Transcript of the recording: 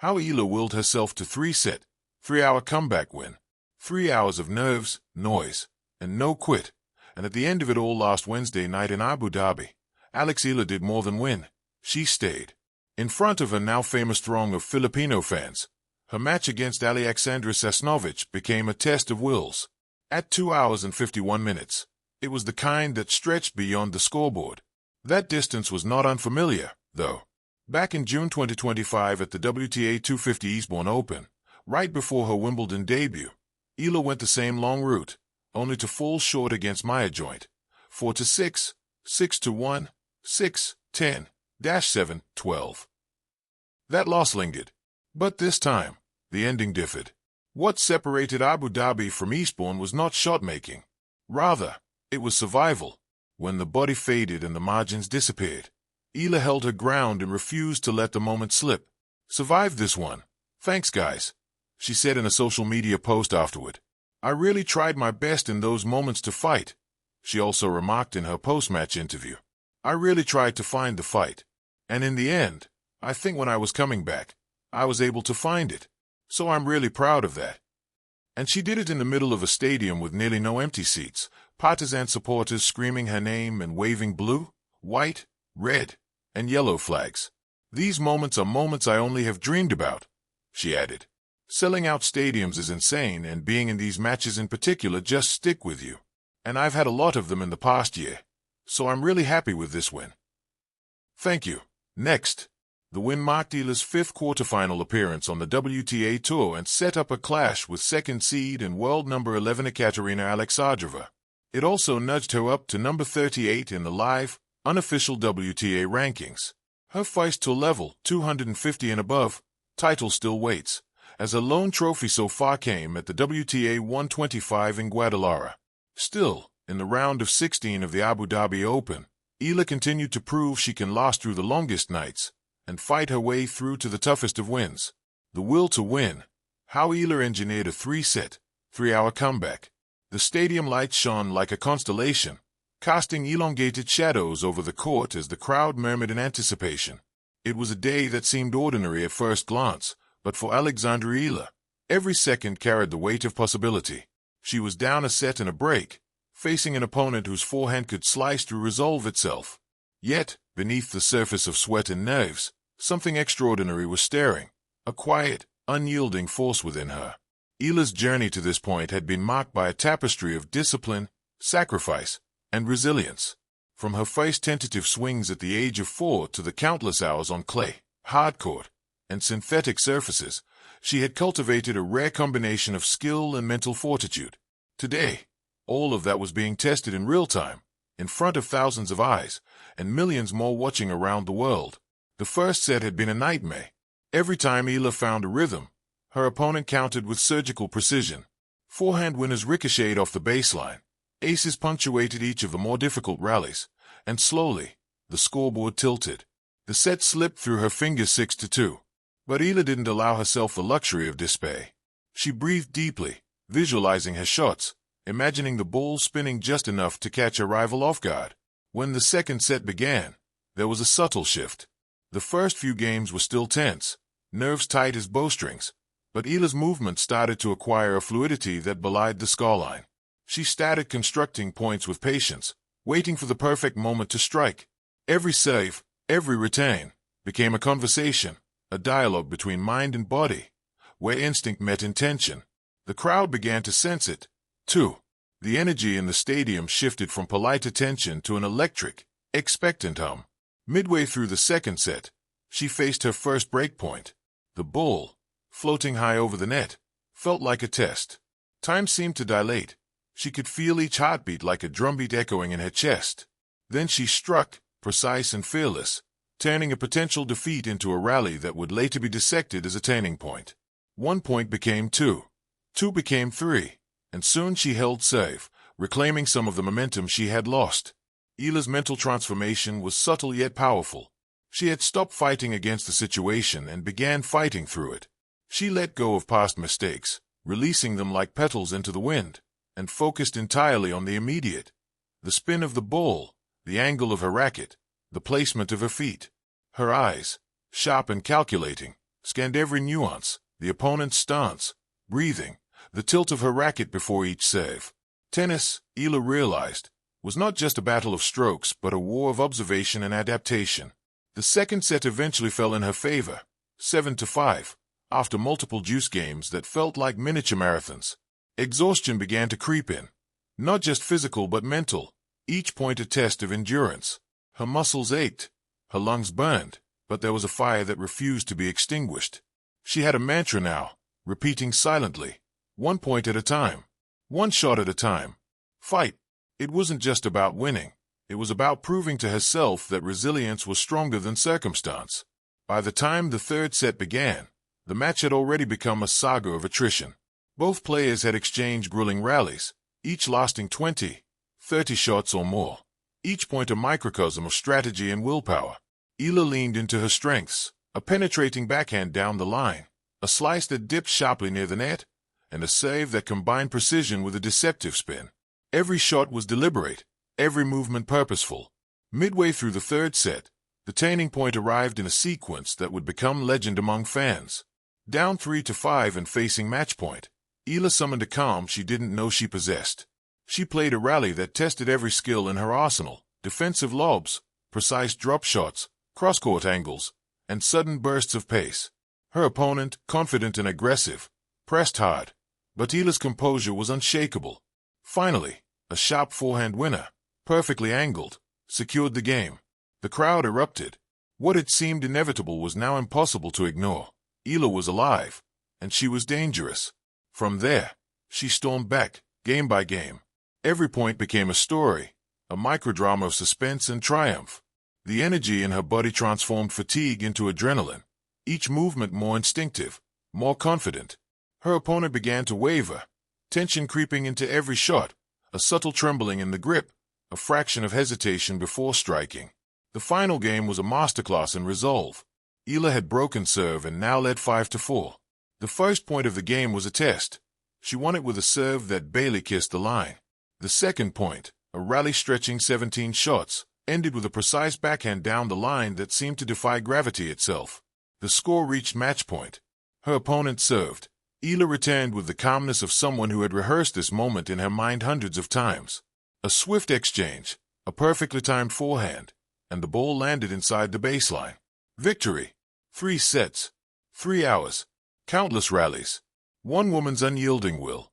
How Eala willed herself to three-set, 3-hour comeback win. 3 hours of nerves, noise, and no quit. And at the end of it all last Wednesday night in Abu Dhabi, Eala did more than win. She stayed. In front of a now famous throng of Filipino fans, her match against Alexandra Sasnovich became a test of wills. At 2 hours and 51 minutes, it was the kind that stretched beyond the scoreboard. That distance was not unfamiliar, though. Back in June 2025 at the WTA 250 Eastbourne Open, right before her Wimbledon debut, Eala went the same long route, only to fall short against Maya Joint. 4-6, 6-1, 6-10, 7-12. That loss lingered. But this time, the ending differed. What separated Abu Dhabi from Eastbourne was not shot-making. Rather, it was survival. When the body faded and the margins disappeared, Eala held her ground and refused to let the moment slip. Survived this one. Thanks, guys, she said in a social media post afterward. I really tried my best in those moments to fight. She also remarked in her post-match interview. I really tried to find the fight. And in the end, I think when I was coming back, I was able to find it. So I'm really proud of that. And she did it in the middle of a stadium with nearly no empty seats, partisan supporters screaming her name and waving blue, white, red, and yellow flags. These moments are moments I only have dreamed about, she added. Selling out stadiums is insane, and being in these matches in particular just stick with you. And I've had a lot of them in the past year, so I'm really happy with this win. Thank you. Next. The win marked Eala's fifth quarterfinal appearance on the WTA Tour and set up a clash with second seed and world number 11 Ekaterina Alexandrova. It also nudged her up to number 38 in the live, unofficial WTA rankings. Her feist to level 250 and above title still waits, as a lone trophy so far came at the WTA 125 in Guadalajara. Still, in the round of 16 of the Abu Dhabi Open, Eala continued to prove she can last through the longest nights and fight her way through to the toughest of wins. The will to win. How Eala engineered a three-set, 3-hour comeback. The stadium lights shone like a constellation, casting elongated shadows over the court as the crowd murmured in anticipation. It was a day that seemed ordinary at first glance, but for Alexandra Eala, every second carried the weight of possibility. She was down a set and a break, facing an opponent whose forehand could slice through resolve itself. Yet, beneath the surface of sweat and nerves, something extraordinary was stirring, a quiet, unyielding force within her. Eala's journey to this point had been marked by a tapestry of discipline, sacrifice, and resilience. From her first tentative swings at the age of 4 to the countless hours on clay, hardcourt, and synthetic surfaces, she had cultivated a rare combination of skill and mental fortitude. Today, all of that was being tested in real time, in front of thousands of eyes, and millions more watching around the world. The first set had been a nightmare. Every time Eala found a rhythm, her opponent countered with surgical precision. Forehand winners ricocheted off the baseline. Aces punctuated each of the more difficult rallies, and slowly, the scoreboard tilted. The set slipped through her fingers 6-2. But Eala didn't allow herself the luxury of despair. She breathed deeply, visualizing her shots, imagining the ball spinning just enough to catch her rival off guard. When the second set began, there was a subtle shift. The first few games were still tense, nerves tight as bowstrings, but Eala's movement started to acquire a fluidity that belied the scoreline. She started constructing points with patience, waiting for the perfect moment to strike. Every save, every return, became a conversation, a dialogue between mind and body, where instinct met intention. The crowd began to sense it, too. The energy in the stadium shifted from polite attention to an electric, expectant hum. Midway through the second set, she faced her first break point. The ball, floating high over the net, felt like a test. Time seemed to dilate. She could feel each heartbeat like a drumbeat echoing in her chest. Then she struck, precise and fearless, turning a potential defeat into a rally that would later be dissected as a turning point. 1 point became 2. 2 became 3. And soon she held serve, reclaiming some of the momentum she had lost. Eala's mental transformation was subtle yet powerful. She had stopped fighting against the situation and began fighting through it. She let go of past mistakes, releasing them like petals into the wind, and focused entirely on the immediate. The spin of the ball, the angle of her racket, the placement of her feet. Her eyes, sharp and calculating, scanned every nuance, the opponent's stance, breathing, the tilt of her racket before each serve. Tennis, Eala realized, was not just a battle of strokes but a war of observation and adaptation. The second set eventually fell in her favor, 7-5, after multiple juice games that felt like miniature marathons. Exhaustion began to creep in, not just physical but mental, each point a test of endurance. Her muscles ached, her lungs burned, but there was a fire that refused to be extinguished. She had a mantra now, repeating silently, 1 point at a time, 1 shot at a time. Fight. It wasn't just about winning. It was about proving to herself that resilience was stronger than circumstance. By the time the third set began, the match had already become a saga of attrition. Both players had exchanged grueling rallies, each lasting 20, 30 shots or more, each point a microcosm of strategy and willpower. Eala leaned into her strengths, a penetrating backhand down the line, a slice that dipped sharply near the net, and a save that combined precision with a deceptive spin. Every shot was deliberate, every movement purposeful. Midway through the third set, the turning point arrived in a sequence that would become legend among fans. Down 3-5 and facing match point, Eala summoned a calm she didn't know she possessed. She played a rally that tested every skill in her arsenal, defensive lobs, precise drop shots, cross-court angles, and sudden bursts of pace. Her opponent, confident and aggressive, pressed hard, but Eala's composure was unshakable. Finally, a sharp forehand winner, perfectly angled, secured the game. The crowd erupted. What had seemed inevitable was now impossible to ignore. Eala was alive, and she was dangerous. From there, she stormed back, game by game. Every point became a story, a microdrama of suspense and triumph. The energy in her body transformed fatigue into adrenaline, each movement more instinctive, more confident. Her opponent began to waver, tension creeping into every shot, a subtle trembling in the grip, a fraction of hesitation before striking. The final game was a masterclass in resolve. Eala had broken serve and now led 5-4. The first point of the game was a test. She won it with a serve that barely kissed the line. The second point, a rally stretching 17 shots, ended with a precise backhand down the line that seemed to defy gravity itself. The score reached match point. Her opponent served. Eala returned with the calmness of someone who had rehearsed this moment in her mind hundreds of times. A swift exchange, a perfectly timed forehand, and the ball landed inside the baseline. Victory. 3 sets. 3 hours. Countless rallies. One woman's unyielding will.